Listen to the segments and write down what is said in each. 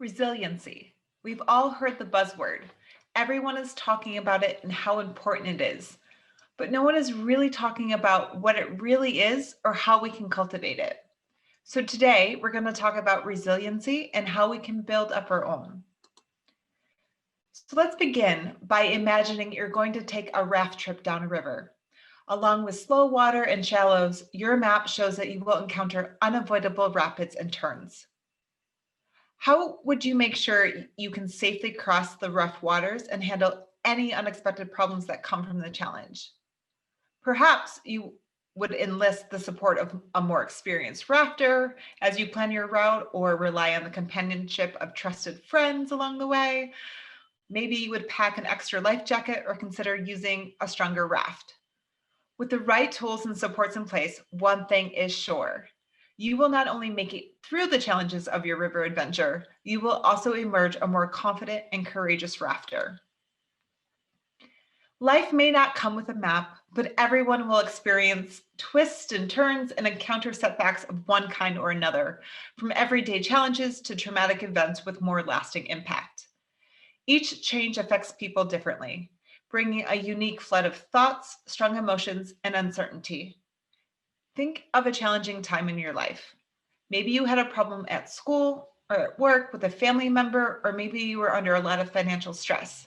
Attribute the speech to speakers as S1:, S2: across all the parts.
S1: Resiliency. We've all heard the buzzword. Everyone is talking about it and how important it is, but no one is really talking about what it really is or how we can cultivate it. So today we're going to talk about resiliency and how we can build up our own. So let's begin by imagining you're going to take a raft trip down a river. Along with slow water and shallows, your map shows that you will encounter unavoidable rapids and turns. How would you make sure you can safely cross the rough waters and handle any unexpected problems that come from the challenge? Perhaps you would enlist the support of a more experienced rafter as you plan your route, or rely on the companionship of trusted friends along the way. Maybe you would pack an extra life jacket or consider using a stronger raft. With the right tools and supports in place, one thing is sure. You will not only make it through the challenges of your river adventure, you will also emerge a more confident and courageous rafter. Life may not come with a map, but everyone will experience twists and turns and encounter setbacks of one kind or another, from everyday challenges to traumatic events with more lasting impact. Each change affects people differently, bringing a unique flood of thoughts, strong emotions, and uncertainty. Think of a challenging time in your life. Maybe you had a problem at school or at work with a family member, or maybe you were under a lot of financial stress.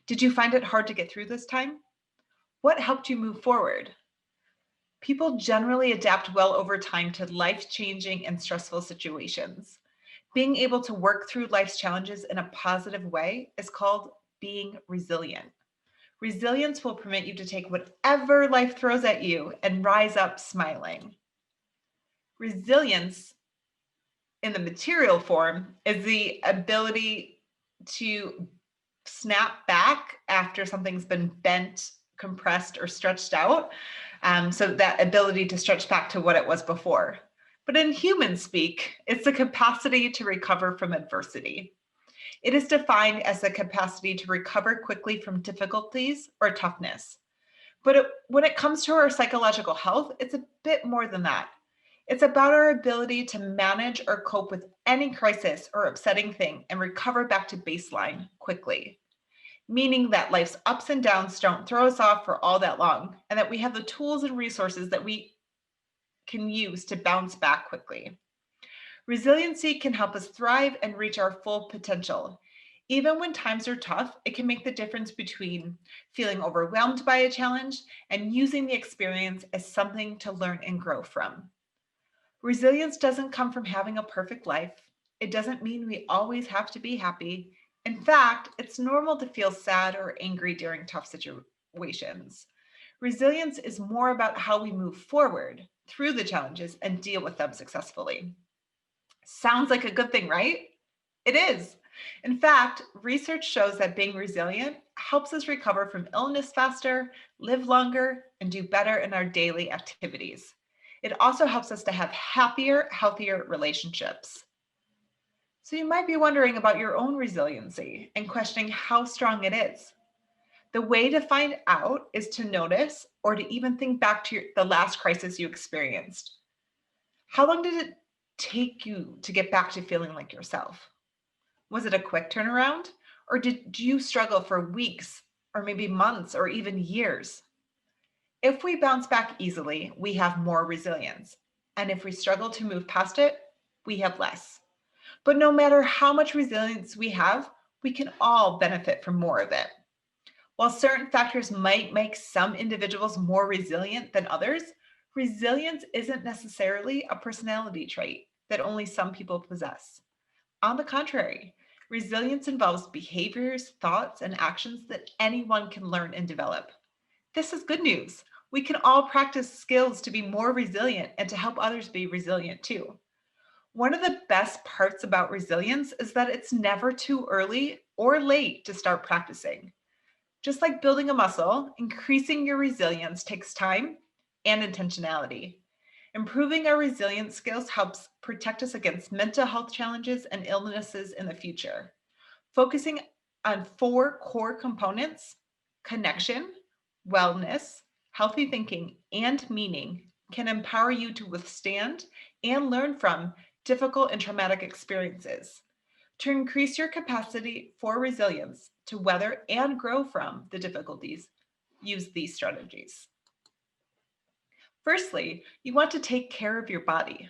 S1: Did you find it hard to get through this time? What helped you move forward? People generally adapt well over time to life-changing and stressful situations. Being able to work through life's challenges in a positive way is called being resilient. Resilience will permit you to take whatever life throws at you and rise up smiling. Resilience in the material form is the ability to snap back after something's been bent, compressed, or stretched out. So that ability to stretch back to what it was before. But in human speak, it's the capacity to recover from adversity. It is defined as the capacity to recover quickly from difficulties or toughness. But when it comes to our psychological health, it's a bit more than that. It's about our ability to manage or cope with any crisis or upsetting thing and recover back to baseline quickly, meaning that life's ups and downs don't throw us off for all that long, and that we have the tools and resources that we can use to bounce back quickly. Resiliency can help us thrive and reach our full potential. Even when times are tough, it can make the difference between feeling overwhelmed by a challenge and using the experience as something to learn and grow from. Resilience doesn't come from having a perfect life. It doesn't mean we always have to be happy. In fact, it's normal to feel sad or angry during tough situations. Resilience is more about how we move forward through the challenges and deal with them successfully. Sounds like a good thing, right? It is. In fact, research shows that being resilient helps us recover from illness faster, live longer, and do better in our daily activities. It also helps us to have happier, healthier relationships. So you might be wondering about your own resiliency and questioning how strong it is. The way to find out is to notice or to even think back to the last crisis you experienced. How long did it take you to get back to feeling like yourself? Was it a quick turnaround? Or did you struggle for weeks or maybe months or even years? If we bounce back easily, we have more resilience. And if we struggle to move past it, we have less. But no matter how much resilience we have, we can all benefit from more of it. While certain factors might make some individuals more resilient than others, resilience isn't necessarily a personality trait that only some people possess. On the contrary, resilience involves behaviors, thoughts, and actions that anyone can learn and develop. This is good news. We can all practice skills to be more resilient and to help others be resilient too. One of the best parts about resilience is that it's never too early or late to start practicing. Just like building a muscle, increasing your resilience takes time and intentionality. Improving our resilience skills helps protect us against mental health challenges and illnesses in the future. Focusing on four core components: connection, wellness, healthy thinking, and meaning can empower you to withstand and learn from difficult and traumatic experiences. To increase your capacity for resilience to weather and grow from the difficulties, use these strategies. Firstly, you want to take care of your body.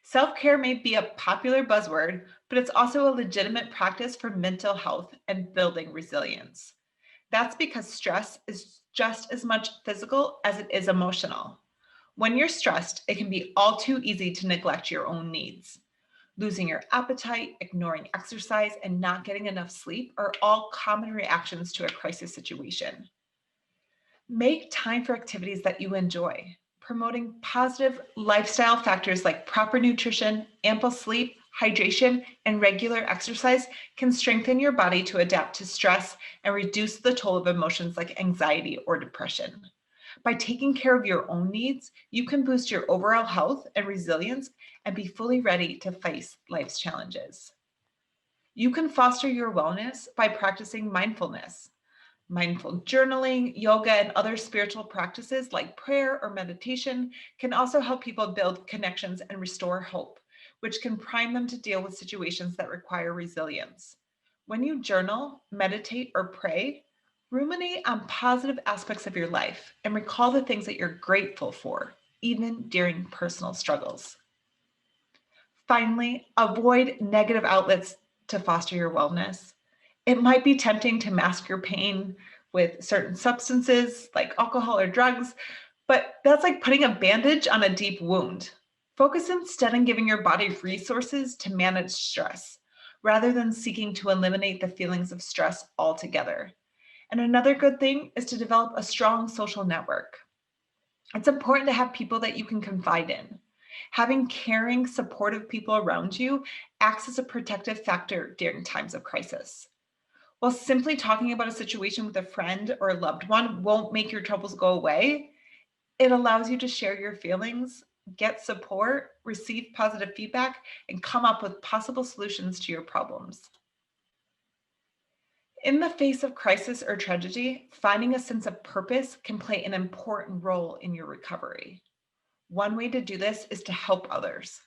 S1: Self care may be a popular buzzword, but it's also a legitimate practice for mental health and building resilience. That's because stress is just as much physical as it is emotional. When you're stressed, it can be all too easy to neglect your own needs. Losing your appetite, ignoring exercise, and not getting enough sleep are all common reactions to a crisis situation. Make time for activities that you enjoy. Promoting positive lifestyle factors like proper nutrition, ample sleep, hydration, and regular exercise can strengthen your body to adapt to stress and reduce the toll of emotions like anxiety or depression. By taking care of your own needs, you can boost your overall health and resilience and be fully ready to face life's challenges. You can foster your wellness by practicing mindfulness. Mindful journaling, yoga, and other spiritual practices like prayer or meditation can also help people build connections and restore hope, which can prime them to deal with situations that require resilience. When you journal, meditate, or pray, ruminate on positive aspects of your life and recall the things that you're grateful for, even during personal struggles. Finally, avoid negative outlets to foster your wellness. It might be tempting to mask your pain with certain substances like alcohol or drugs, but that's like putting a bandage on a deep wound. Focus instead on giving your body resources to manage stress, rather than seeking to eliminate the feelings of stress altogether. And another good thing is to develop a strong social network. It's important to have people that you can confide in. Having caring, supportive people around you acts as a protective factor during times of crisis. While simply talking about a situation with a friend or a loved one won't make your troubles go away, it allows you to share your feelings, get support, receive positive feedback, and come up with possible solutions to your problems. In the face of crisis or tragedy, finding a sense of purpose can play an important role in your recovery. One way to do this is to help others.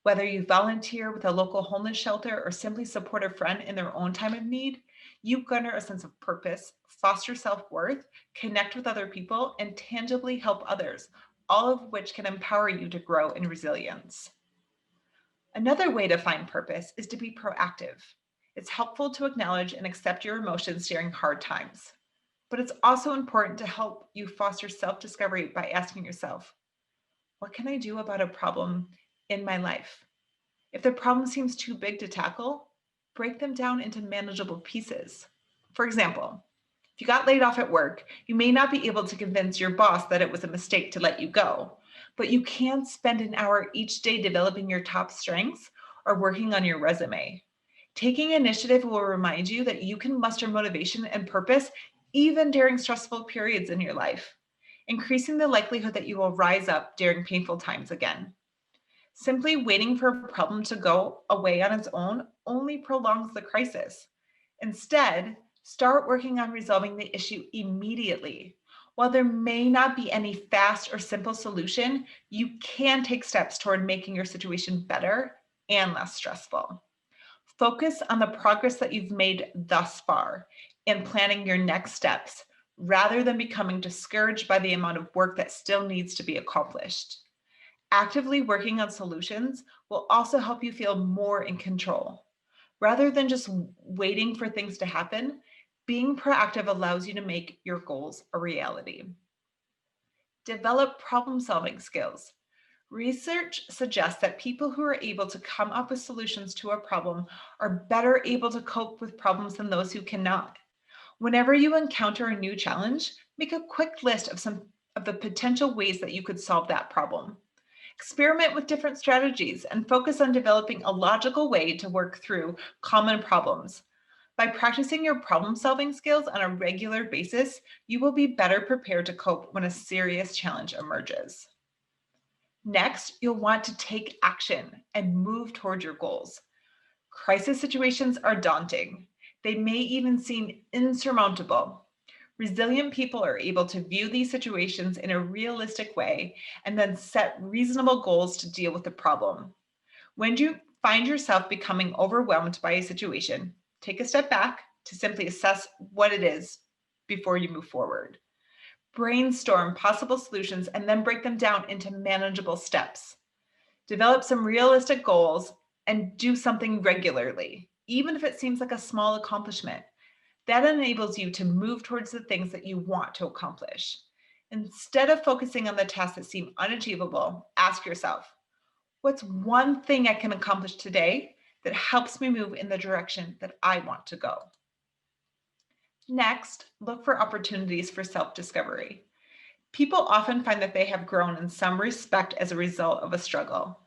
S1: Whether you volunteer with a local homeless shelter or simply support a friend in their own time of need, you garner a sense of purpose, foster self worth, connect with other people, and tangibly help others, all of which can empower you to grow in resilience. Another way to find purpose is to be proactive. It's helpful to acknowledge and accept your emotions during hard times, but it's also important to help you foster self discovery by asking yourself, what can I do about a problem in my life? If the problem seems too big to tackle, break them down into manageable pieces. For example, if you got laid off at work, you may not be able to convince your boss that it was a mistake to let you go, but you can spend an hour each day developing your top strengths or working on your resume. Taking initiative will remind you that you can muster motivation and purpose even during stressful periods in your life, increasing the likelihood that you will rise up during painful times again. Simply waiting for a problem to go away on its own only prolongs the crisis. Instead, start working on resolving the issue immediately. While there may not be any fast or simple solution, you can take steps toward making your situation better and less stressful. Focus on the progress that you've made thus far and planning your next steps rather than becoming discouraged by the amount of work that still needs to be accomplished. Actively working on solutions will also help you feel more in control. Rather than just waiting for things to happen, being proactive allows you to make your goals a reality. Develop problem solving skills. Research suggests that people who are able to come up with solutions to a problem are better able to cope with problems than those who cannot. Whenever you encounter a new challenge, make a quick list of some of the potential ways that you could solve that problem. Experiment with different strategies and focus on developing a logical way to work through common problems. By practicing your problem solving skills on a regular basis, you will be better prepared to cope when a serious challenge emerges. Next, you'll want to take action and move toward your goals. Crisis situations are daunting. They may even seem insurmountable. Resilient people are able to view these situations in a realistic way and then set reasonable goals to deal with the problem. When you find yourself becoming overwhelmed by a situation, take a step back to simply assess what it is before you move forward. Brainstorm possible solutions and then break them down into manageable steps. Develop some realistic goals and do something regularly, even if it seems like a small accomplishment. That enables you to move towards the things that you want to accomplish. Instead of focusing on the tasks that seem unachievable, ask yourself, what's one thing I can accomplish today that helps me move in the direction that I want to go? Next, look for opportunities for self-discovery. People often find that they have grown in some respect as a result of a struggle.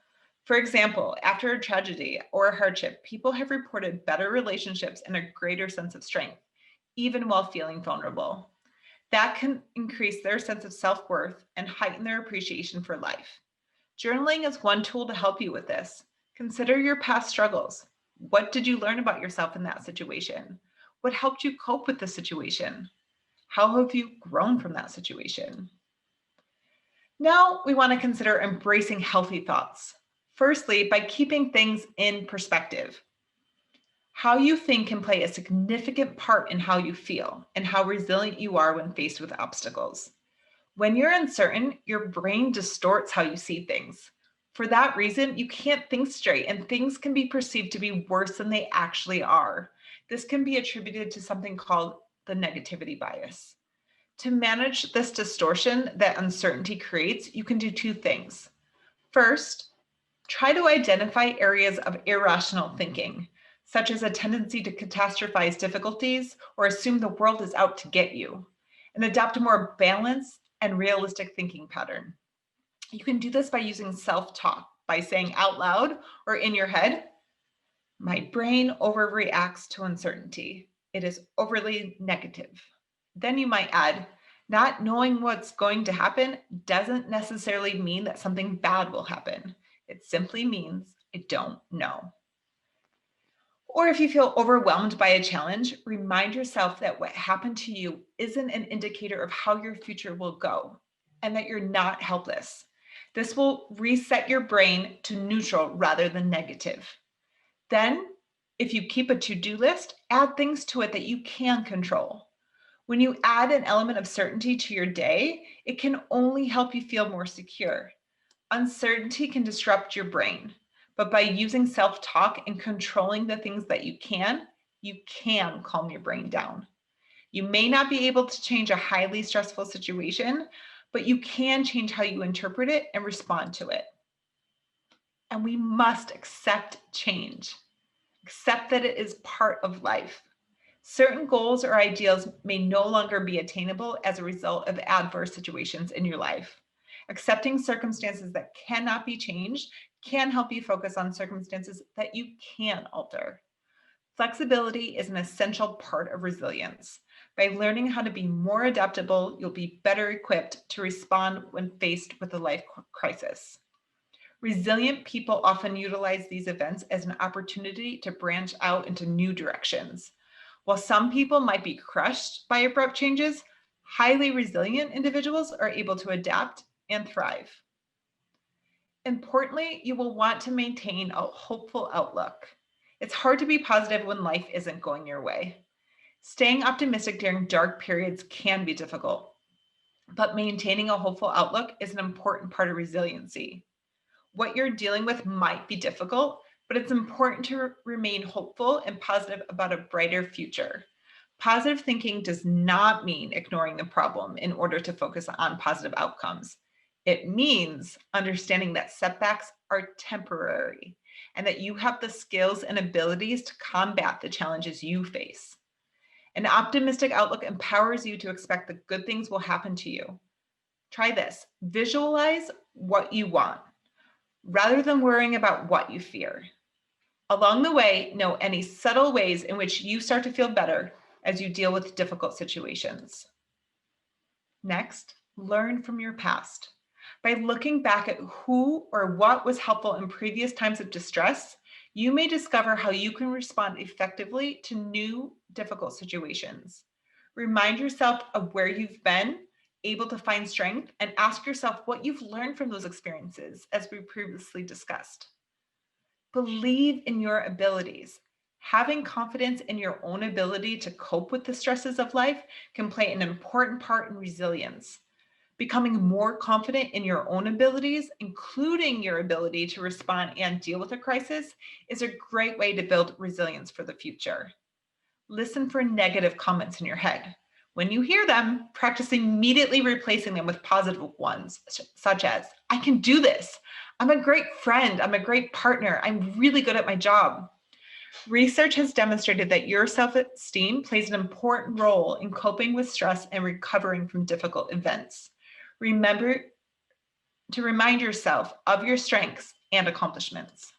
S1: For example, after a tragedy or a hardship, people have reported better relationships and a greater sense of strength, even while feeling vulnerable. That can increase their sense of self-worth and heighten their appreciation for life. Journaling is one tool to help you with this. Consider your past struggles. What did you learn about yourself in that situation? What helped you cope with the situation? How have you grown from that situation? Now we want to consider embracing healthy thoughts. Firstly, by keeping things in perspective. How you think can play a significant part in how you feel and how resilient you are when faced with obstacles. When you're uncertain, your brain distorts how you see things. For that reason, you can't think straight and things can be perceived to be worse than they actually are. This can be attributed to something called the negativity bias. To manage this distortion that uncertainty creates, you can do two things. First, try to identify areas of irrational thinking, such as a tendency to catastrophize difficulties or assume the world is out to get you, and adopt a more balanced and realistic thinking pattern. You can do this by using self-talk, by saying out loud or in your head, my brain overreacts to uncertainty. It is overly negative. Then you might add, not knowing what's going to happen doesn't necessarily mean that something bad will happen. It simply means I don't know. Or if you feel overwhelmed by a challenge, remind yourself that what happened to you isn't an indicator of how your future will go and that you're not helpless. This will reset your brain to neutral rather than negative. Then, if you keep a to-do list, add things to it that you can control. When you add an element of certainty to your day, it can only help you feel more secure. Uncertainty can disrupt your brain, but by using self-talk and controlling the things that you can calm your brain down. You may not be able to change a highly stressful situation, but you can change how you interpret it and respond to it. And we must accept change. Accept that it is part of life. Certain goals or ideals may no longer be attainable as a result of adverse situations in your life. Accepting circumstances that cannot be changed can help you focus on circumstances that you can alter. Flexibility is an essential part of resilience. By learning how to be more adaptable, you'll be better equipped to respond when faced with a life crisis. Resilient people often utilize these events as an opportunity to branch out into new directions. While some people might be crushed by abrupt changes, highly resilient individuals are able to adapt and thrive. Importantly, you will want to maintain a hopeful outlook. It's hard to be positive when life isn't going your way. Staying optimistic during dark periods can be difficult, but maintaining a hopeful outlook is an important part of resiliency. What you're dealing with might be difficult, but it's important to remain hopeful and positive about a brighter future. Positive thinking does not mean ignoring the problem in order to focus on positive outcomes. It means understanding that setbacks are temporary and that you have the skills and abilities to combat the challenges you face. An optimistic outlook empowers you to expect that good things will happen to you. Try this. Visualize what you want rather than worrying about what you fear. Along the way, know any subtle ways in which you start to feel better as you deal with difficult situations. Next, learn from your past. By looking back at who or what was helpful in previous times of distress, you may discover how you can respond effectively to new difficult situations. Remind yourself of where you've been able to find strength and ask yourself what you've learned from those experiences, as we previously discussed. Believe in your abilities. Having confidence in your own ability to cope with the stresses of life can play an important part in resilience. Becoming more confident in your own abilities, including your ability to respond and deal with a crisis, is a great way to build resilience for the future. Listen for negative comments in your head. When you hear them, practice immediately replacing them with positive ones, such as, I can do this. I'm a great friend. I'm a great partner. I'm really good at my job. Research has demonstrated that your self-esteem plays an important role in coping with stress and recovering from difficult events. Remember to remind yourself of your strengths and accomplishments.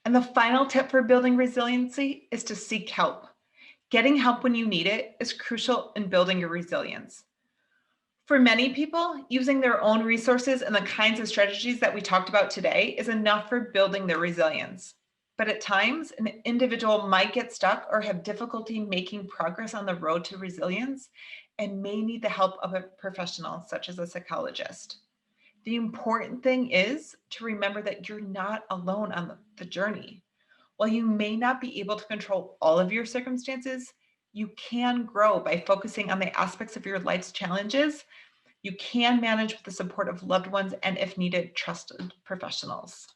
S1: And the final tip for building resiliency is to seek help. Getting help when you need it is crucial in building your resilience. For many people, using their own resources and the kinds of strategies that we talked about today is enough for building their resilience. But at times, an individual might get stuck or have difficulty making progress on the road to resilience and may need the help of a professional, such as a psychologist. The important thing is to remember that you're not alone on the journey. While you may not be able to control all of your circumstances, you can grow by focusing on the aspects of your life's challenges. You can manage with the support of loved ones and, if needed, trusted professionals.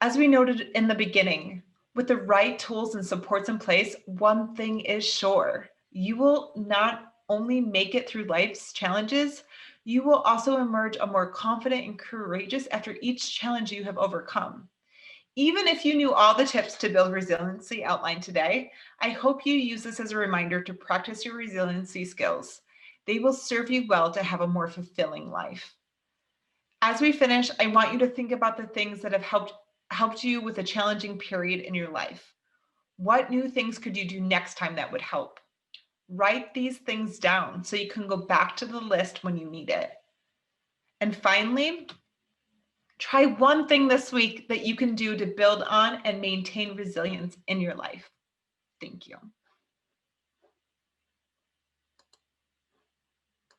S1: As we noted in the beginning, with the right tools and supports in place, one thing is sure: you will not only make it through life's challenges, you will also emerge a more confident and courageous after each challenge you have overcome. Even if you knew all the tips to build resiliency outlined today, I hope you use this as a reminder to practice your resiliency skills. They will serve you well to have a more fulfilling life. As we finish, I want you to think about the things that have helped you with a challenging period in your life. What new things could you do next time that would help? Write these things down so you can go back to the list when you need it. And finally, try one thing this week that you can do to build on and maintain resilience in your life. Thank you.